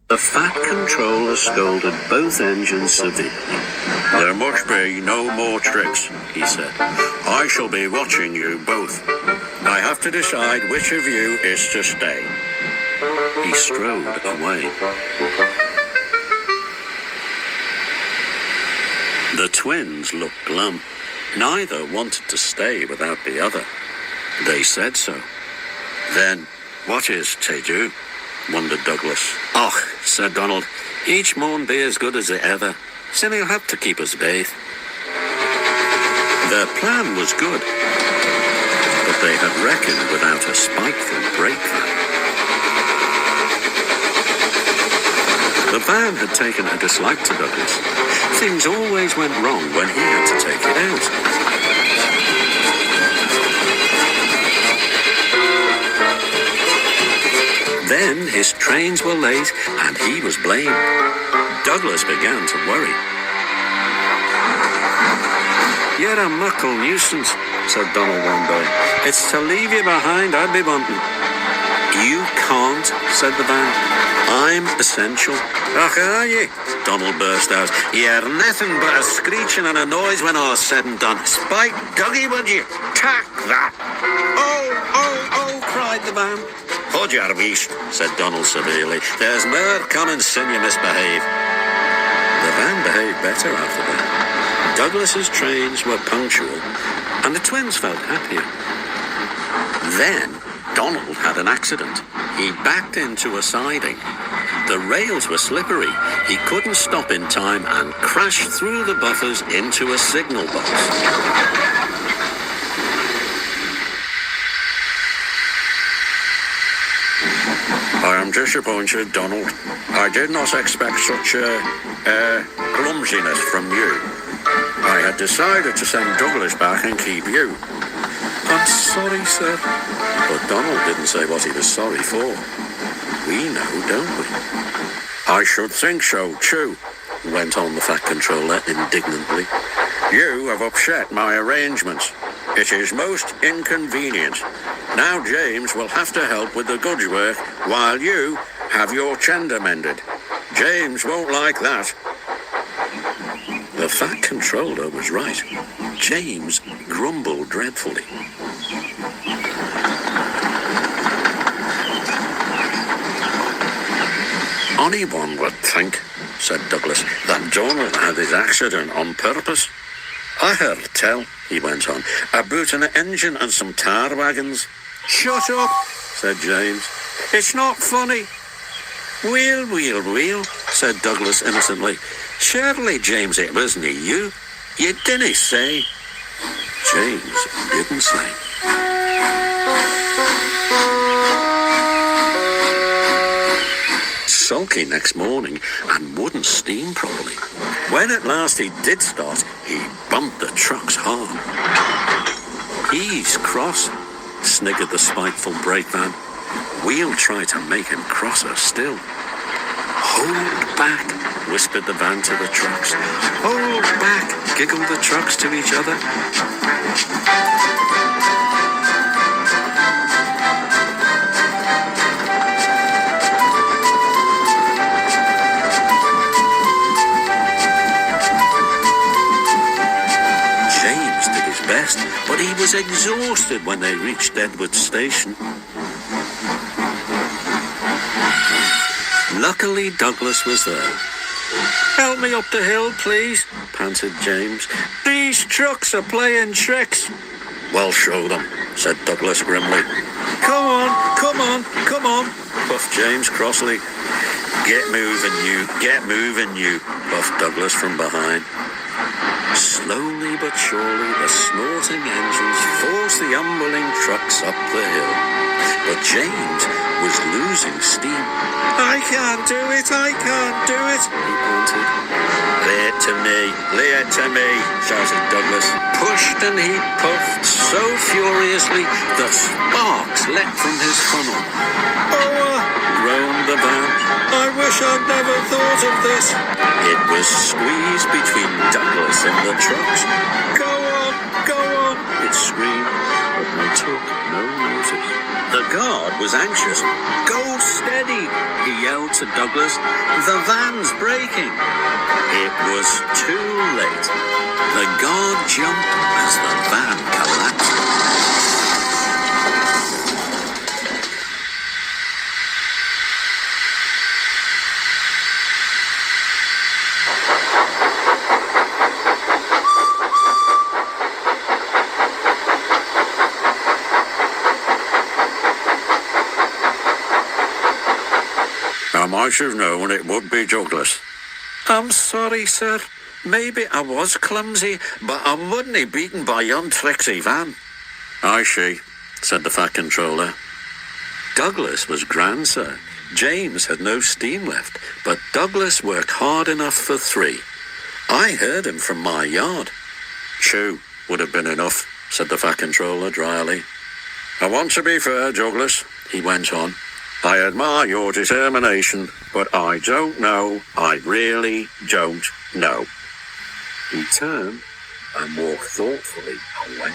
The Fat Controller scolded both engines severely. "There must be no more tricks," he said. "I shall be watching you both. I have to decide which of you is to stay." He strode away. The twins looked glum. Neither wanted to stay without the other. They said so. "Then, what is to do?" wondered Douglas. "Och," said Donald, "each maun be as good as the other. Sin he'll have to keep us baith." Their plan was good, but they had reckoned without a spiteful brake van. The van had taken a dislike to Douglas. Things always went wrong when he had to take it out. Then his trains were late and he was blamed. Douglas began to worry. "You're a muckle nuisance," said Donald one day. "It's to leave you behind I'd be wanting." "You can't," said the van. "I'm essential." "Och, are ye?" Donald burst out. "You're nothing but a screeching and a noise when all's said and done. Spike Dougie, would you? Tack that!" "Oh, oh, oh," cried the van. "Hold your beast," said Donald severely. "There's more coming sin you misbehave." The van behaved better after that. Douglas's trains were punctual, and the twins felt happier. Then Donald had an accident. He backed into a siding. The rails were slippery. He couldn't stop in time and crashed through the buffers into a signal box. "I am disappointed, Donald. I did not expect such clumsiness from you. I had decided to send Douglas back and keep you." "I'm sorry, sir." But Donald didn't say what he was sorry for. We know, don't we? "I should think so, too," went on the Fat Controller indignantly. "You have upset my arrangements. It is most inconvenient. Now James will have to help with the goods work while you have your tender mended. James won't like that." The Fat Controller was right. James grumbled dreadfully. "Anyone would think," said Douglas, "that Donald had his accident on purpose. I heard tell," he went on, "about an engine and some tar wagons." "Shut up," said James. "It's not funny." Wheel, said Douglas innocently. "Surely, James, it wasn't you. You didn't say." James didn't say. Sulky next morning and wouldn't steam properly. When at last he did start, he bumped the trucks hard. "He's cross," sniggered the spiteful brake van. "We'll try to make him crosser still." "Hold back," whispered the van to the trucks. "Hold back," giggled the trucks to each other. James did his best, but he was exhausted when they reached Edward Station. Luckily, Douglas was there. "Help me up the hill, please," panted James. "These trucks are playing tricks." "Well, show them," said Douglas grimly. Come on, puffed James crossly. Get moving, you, puffed Douglas from behind. Slowly but surely, the snorting engines forced the unwilling trucks up the hill. But James was losing steam. I can't do it, he panted. Lay it to me, shouted Douglas. Pushed and he puffed so furiously that sparks leapt from his funnel. Oh, groaned the van. I wish I'd never thought of this. It was squeezed between Douglas and the trucks. Go on, it screamed. but they took no notice. The guard was anxious. "Go steady," he yelled to Douglas. "The van's breaking." It was too late. The guard jumped as the van collapsed. I might have known it would be Douglas. "I'm sorry, sir. Maybe I was clumsy, but I wouldn't have beaten by yon tricksy van." "I see," said the fat controller. Douglas was grand, sir. James had no steam left, but Douglas worked hard enough for 3. I heard him from my yard. "Chew would have been enough," said the fat controller dryly. "I want to be fair, Douglas," he went on. "I admire your determination, but I don't know. I really don't know." He turned and walked thoughtfully away.